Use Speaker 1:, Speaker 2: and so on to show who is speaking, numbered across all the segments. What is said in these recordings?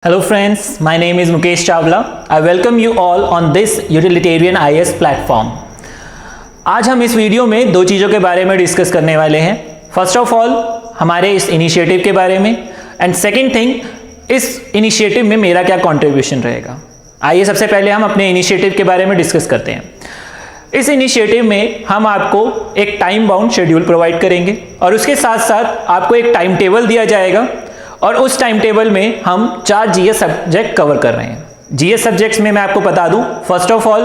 Speaker 1: Hello friends, my name is Mukesh Chawla. I welcome you all on this Utilitarian IAS platform. आज हम इस video में दो चीज़ों के बारे में डिस्कस करने वाले हैं. फर्स्ट ऑफ ऑल हमारे इस इनिशिएटिव के बारे में एंड सेकंड थिंग इस इनिशिएटिव में मेरा क्या कंट्रीब्यूशन रहेगा. आइए सबसे पहले हम अपने इनिशिएटिव के बारे में डिस्कस करते हैं. इस इनिशिएटिव में हम आपको एक टाइम बाउंड शेड्यूल प्रोवाइड करेंगे और उसके साथ साथ आपको एक टाइम टेबल दिया जाएगा और उस टाइम टेबल में हम 4 जीएस सब्जेक्ट कवर कर रहे हैं. जीएस सब्जेक्ट्स में मैं आपको बता दूं, first of all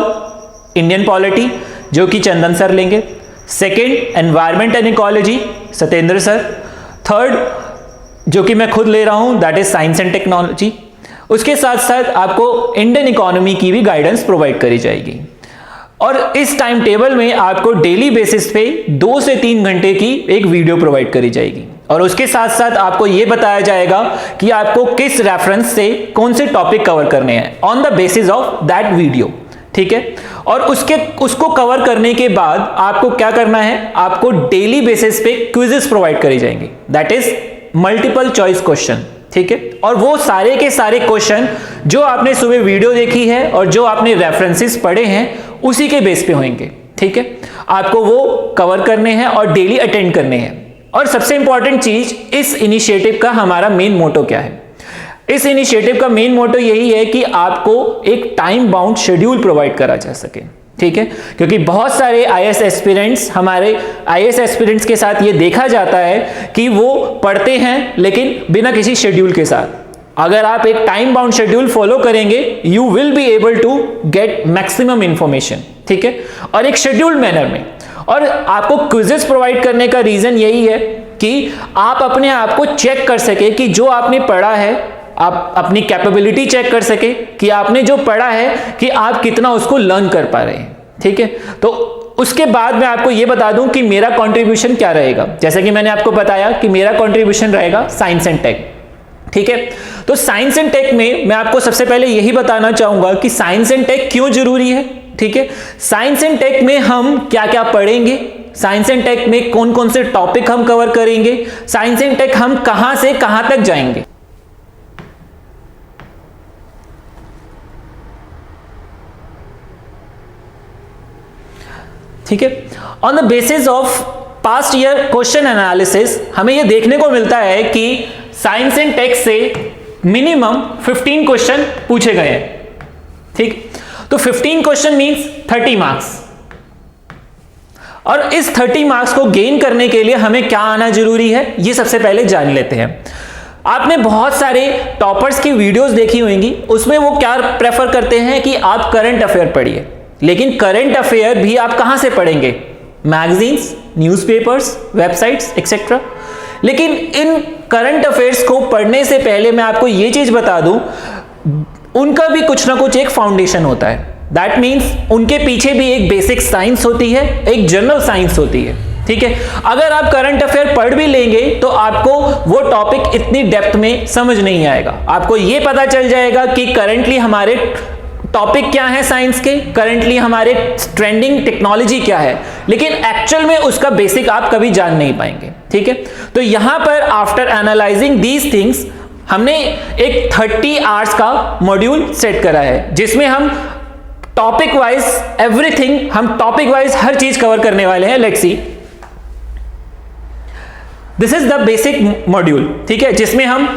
Speaker 1: Indian polity जो कि चंदन सर लेंगे, second environment and ecology Satyendra sir, third जो कि मैं खुद ले रहा हूं that is science and technology. उसके साथ साथ आपको इंडियन इकोनॉमी की भी गाइडेंस प्रोवाइड करी जाएगी और इस टाइम टेबल में आपको डेली बेसिस पे 2 से 3 घंटे की एक वीडियो प्रोवाइड करी जाएगी और उसके साथ साथ आपको यह बताया जाएगा कि आपको किस रेफरेंस से कौन से टॉपिक कवर करने हैं on the basis of that video. ठीक है, और उसको कवर करने के बाद आपको क्या करना है, आपको डेली बेसिस पे क्विजेस प्रोवाइड करी जाएंगे that is multiple choice question. ठीक है, और वो सारे के सारे क्वेश्चन जो आपने सुबह वीडियो देखी है और जो आपने रेफरेंसेस पढ़े हैं उसी के बेस पे होंगे. ठीक है, आपको वो कवर करने हैं और डेली अटेंड करने हैं. और सबसे इंपॉर्टेंट चीज, इस इनिशिएटिव का हमारा मेन मोटो क्या है. इस इनिशिएटिव का मेन मोटो यही है कि आपको एक टाइम बाउंड शेड्यूल प्रोवाइड करा जा सके. ठीक है, क्योंकि बहुत सारे आईएएस एस्पिरेंट्स, हमारे आईएएस एस्पिरेंट्स के साथ ये देखा जाता है कि वो पढ़ते हैं लेकिन बिना किसी शेड्यूल के साथ. अगर आप एक टाइम बाउंड शेड्यूल फॉलो करेंगे you will be able to get maximum information. ठीक है, और एक शेड्यूल्ड मैनर में. और आपको क्विजेस प्रोवाइड करने का रीजन यही है कि आप अपने आप को चेक कर सके कि जो आपने पढ़ा है, आप अपनी कैपेबिलिटी चेक कर सके कि आपने जो पढ़ा है कि आप कितना उसको लर्न कर पा रहे हैं. ठीक है, तो उसके बाद मैं आपको यह बता दूं कि मेरा कंट्रीब्यूशन क्या रहेगा. जैसे कि मैंने आपको बताया कि मेरा कंट्रीब्यूशन रहेगा साइंस एंड टेक. ठीक है, तो साइंस एंड टेक में मैं आपको सबसे पहले यही बताना चाहूंगा कि साइंस एंड टेक क्यों जरूरी है. ठीक है, साइंस एंड टेक में हम क्या क्या पढ़ेंगे, साइंस एंड टेक में कौन कौन से टॉपिक हम कवर करेंगे, साइंस एंड टेक हम कहां से कहां तक जाएंगे. ठीक है, on the basis of past year question analysis हमें यह देखने को मिलता है कि साइंस एंड टेक से मिनिमम 15 क्वेश्चन पूछे गए हैं. ठीक, तो 15 क्वेश्चन मींस 30 मार्क्स. और इस 30 मार्क्स को गेन करने के लिए हमें क्या आना जरूरी है ये सबसे पहले जान लेते हैं. आपने बहुत सारे टॉपर्स की वीडियोस देखी होंगी, उसमें वो क्या प्रेफर करते हैं कि आप करंट अफेयर पढ़िए. लेकिन करंट अफेयर भी आप कहां से पढ़ेंगे, मैगजीन्स, न्यूज़पेपर्स, वेबसाइट्स एक्सेट्रा. लेकिन इन करंट अफेयर्स को पढ़ने से पहले मैं आपको यह चीज बता दूं, उनका भी कुछ ना कुछ एक फाउंडेशन होता है. दैट मीन्स उनके पीछे भी एक बेसिक साइंस होती है, एक जनरल साइंस होती है. ठीक है, अगर आप करंट अफेयर पढ़ भी लेंगे तो आपको वो टॉपिक इतनी डेप्थ में समझ नहीं आएगा. आपको ये पता चल जाएगा कि करंटली हमारे टॉपिक क्या है साइंस के, करंटली हमारे ट्रेंडिंग टेक्नोलॉजी क्या है, लेकिन एक्चुअल में उसका बेसिक आप कभी जान नहीं पाएंगे. ठीक है, तो यहां पर आफ्टर एनालाइजिंग दीज थिंग्स हमने एक 30 आवर्स का मॉड्यूल सेट करा है जिसमें हम टॉपिक वाइज एवरीथिंग, हम टॉपिक वाइज हर चीज कवर करने वाले हैं. Let's see, this is the basic module. ठीक है, जिसमें हम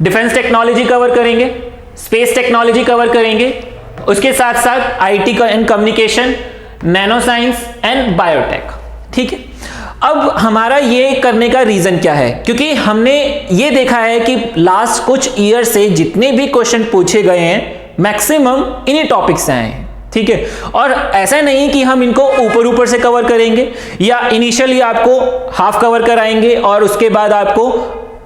Speaker 1: डिफेंस टेक्नोलॉजी कवर करेंगे, स्पेस टेक्नोलॉजी कवर करेंगे, उसके साथ साथ IT and communication, nano science and biotech. ठीक है, अब हमारा ये करने का रीजन क्या है, क्योंकि हमने ये देखा है कि लास्ट कुछ ईयर से जितने भी क्वेश्चन पूछे गए हैं मैक्सिमम इन्हीं टॉपिक से आए हैं. ठीक है, और ऐसा नहीं कि हम इनको ऊपर ऊपर से कवर करेंगे या इनिशियली आपको हाफ कवर कराएंगे और उसके बाद आपको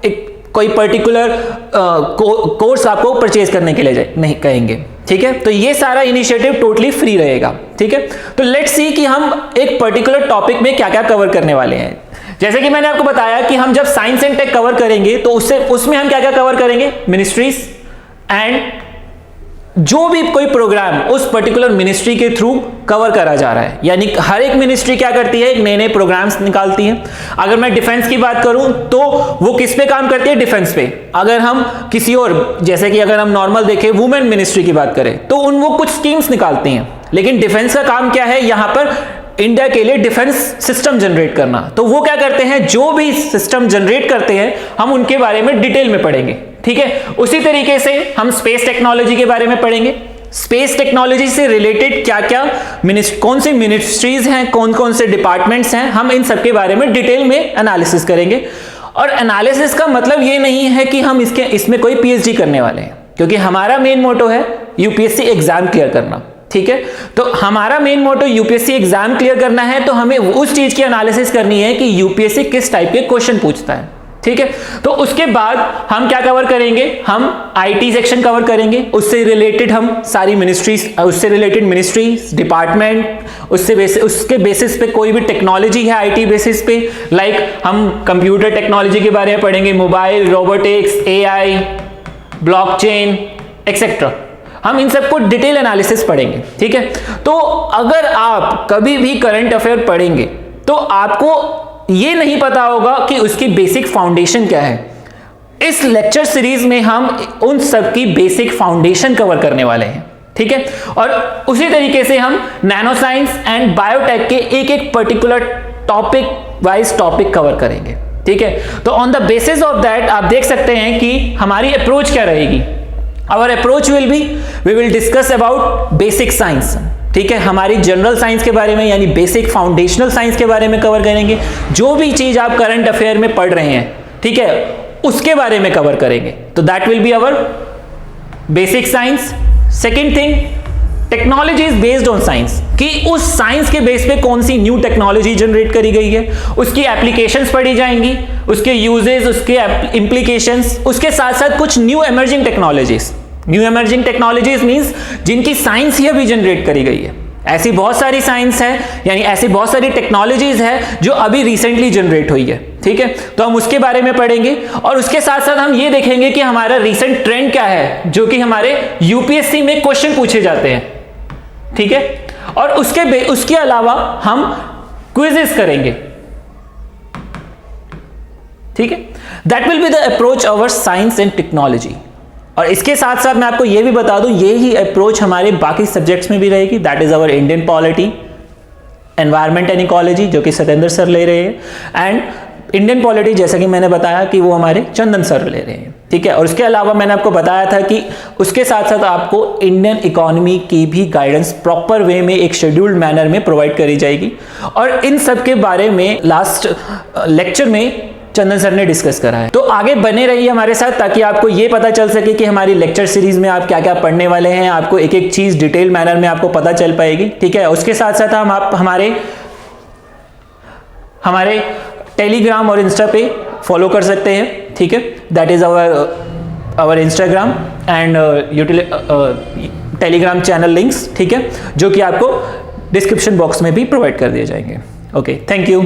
Speaker 1: एक कोई पर्टिकुलर कोर्स आपको परचेज करने के लिए नहीं कहेंगे. ठीक है, तो ये सारा इनिशिएटिव टोटली फ्री रहेगा. ठीक है, तो लेट्स सी कि हम एक पर्टिकुलर टॉपिक में क्या क्या कवर करने वाले हैं. जैसे कि मैंने आपको बताया कि हम जब साइंस एंड टेक कवर करेंगे तो उसमें हम क्या क्या कवर करेंगे, मिनिस्ट्रीज एंड जो भी कोई प्रोग्राम उस पर्टिकुलर मिनिस्ट्री के थ्रू कवर करा जा रहा है, यानी हर एक मिनिस्ट्री क्या करती है, नए नए प्रोग्राम्स निकालती है। अगर मैं डिफेंस की बात करूं तो वो किस पे काम करती है, डिफेंस पे। अगर हम किसी और, जैसे कि अगर हम नॉर्मल देखें वुमेन मिनिस्ट्री की बात करें, तो वो कुछ स्कीम्स निकालती हैं, लेकिन डिफेंस का काम क्या है, यहां पर इंडिया के लिए डिफेंस सिस्टम जनरेट करना। तो वो क्या करते हैं, जो भी सिस्टम जनरेट करते हैं हम उनके बारे में डिटेल में पढ़ेंगे, ठीक है। उसी तरीके से हम स्पेस टेक्नोलॉजी के बारे में पढ़ेंगे। स्पेस टेक्नोलॉजी से रिलेटेड क्या क्या कौन सी मिनिस्ट्रीज हैं, कौन कौन से डिपार्टमेंट्स हैं, हम इन सब के बारे में डिटेल में एनालिसिस करेंगे। और एनालिसिस का मतलब ये नहीं है कि हम इसमें कोई पीएचडी करने वाले हैं, क्योंकि हमारा मेन मोटो है यूपीएससी एग्जाम क्लियर करना, ठीक है। तो हमारा main motto UPSC exam clear करना है, तो हमें उस चीज की एनालिसिस करनी है कि यूपीएससी किस टाइप के क्वेश्चन पूछता है, ठीक है। तो उसके बाद हम क्या कवर करेंगे, हम आईटी सेक्शन कवर करेंगे, उससे रिलेटेड हम सारी मिनिस्ट्रीज, उससे रिलेटेड मिनिस्ट्रीज, डिपार्टमेंट, उसके बेसिस पे कोई भी टेक्नोलॉजी है आईटी बेसिस पे, लाइक हम कंप्यूटर टेक्नोलॉजी के बारे में पढ़ेंगे, mobile, robotics, AI, blockchain etcetera. हम इन सबको डिटेल एनालिसिस पढ़ेंगे, ठीक है। तो अगर आप कभी भी करंट अफेयर पढ़ेंगे तो आपको ये नहीं पता होगा कि उसकी बेसिक फाउंडेशन क्या है। इस लेक्चर सीरीज में हम उन सब की बेसिक फाउंडेशन कवर करने वाले हैं, ठीक है। और उसी तरीके से हम नैनो साइंस एंड बायोटेक के एक एक particular topic wise topic cover करेंगे, ठीक है। तो on the basis of that आप देख सकते हैं कि हमारी अप्रोच क्या रहेगी। Our approach will be, we will discuss about basic science, ठीक है। हमारी जनरल साइंस के बारे में, यानी बेसिक फाउंडेशनल साइंस के बारे में कवर करेंगे। जो भी चीज आप करंट अफेयर में पढ़ रहे हैं, ठीक है, उसके बारे में कवर करेंगे। तो that will be our basic science. Second thing, technology is based on science, कि उस साइंस के बेस पे कौन सी न्यू टेक्नोलॉजी जनरेट करी गई है, उसकी एप्लीकेशंस पढ़ी जाएंगी, उसके यूजेस, उसके इंप्लीकेशंस, उसके साथ साथ कुछ new emerging technologies. New emerging technologies means जिनकी साइंस ही अभी जनरेट करी गई है। ऐसी बहुत सारी साइंस है, यानी ऐसी बहुत सारी टेक्नोलॉजीज है जो अभी रिसेंटली जनरेट हुई है, ठीक है। तो हम उसके बारे में पढ़ेंगे और उसके साथ साथ हम ये देखेंगे कि हमारा रिसेंट ट्रेंड क्या है, जो कि हमारे यूपीएससी में क्वेश्चन पूछे जाते हैं, ठीक है। और उसके अलावा हम क्विजेस करेंगे, ठीक है। That will be the approach our science and technology. और इसके साथ साथ मैं आपको यह भी बता दूं, यही अप्रोच हमारे बाकी सब्जेक्ट्स में भी रहेगी। That is our Indian polity, environment and ecology, जो कि सतेंद्र सर ले रहे हैं, एंड इंडियन पॉलिटी जैसा कि मैंने बताया कि वो हमारे चंदन सर ले रहे हैं, ठीक है। और उसके अलावा मैंने आपको बताया था कि उसके साथ साथ आपको इंडियन इकोनॉमी की भी गाइडेंस प्रॉपर वे में एक शेड्यूल्ड मैनर में प्रोवाइड करी जाएगी। और इन सब के बारे में लास्ट लेक्चर में चंदन सर ने डिस्कस करा है। तो आगे बने रहिए हमारे साथ, ताकि आपको ये पता चल सके कि हमारी लेक्चर सीरीज में आप क्या क्या पढ़ने वाले हैं। आपको एक एक चीज डिटेल मैनर में आपको पता चल पाएगी, ठीक है। उसके साथ साथ हम आप हमारे टेलीग्राम और इंस्टा पे फॉलो कर सकते हैं, ठीक है। That is our Instagram and Telegram channel links, ठीक है, जो कि आपको डिस्क्रिप्शन बॉक्स में भी प्रोवाइड कर दिए जाएंगे। Okay, thank you.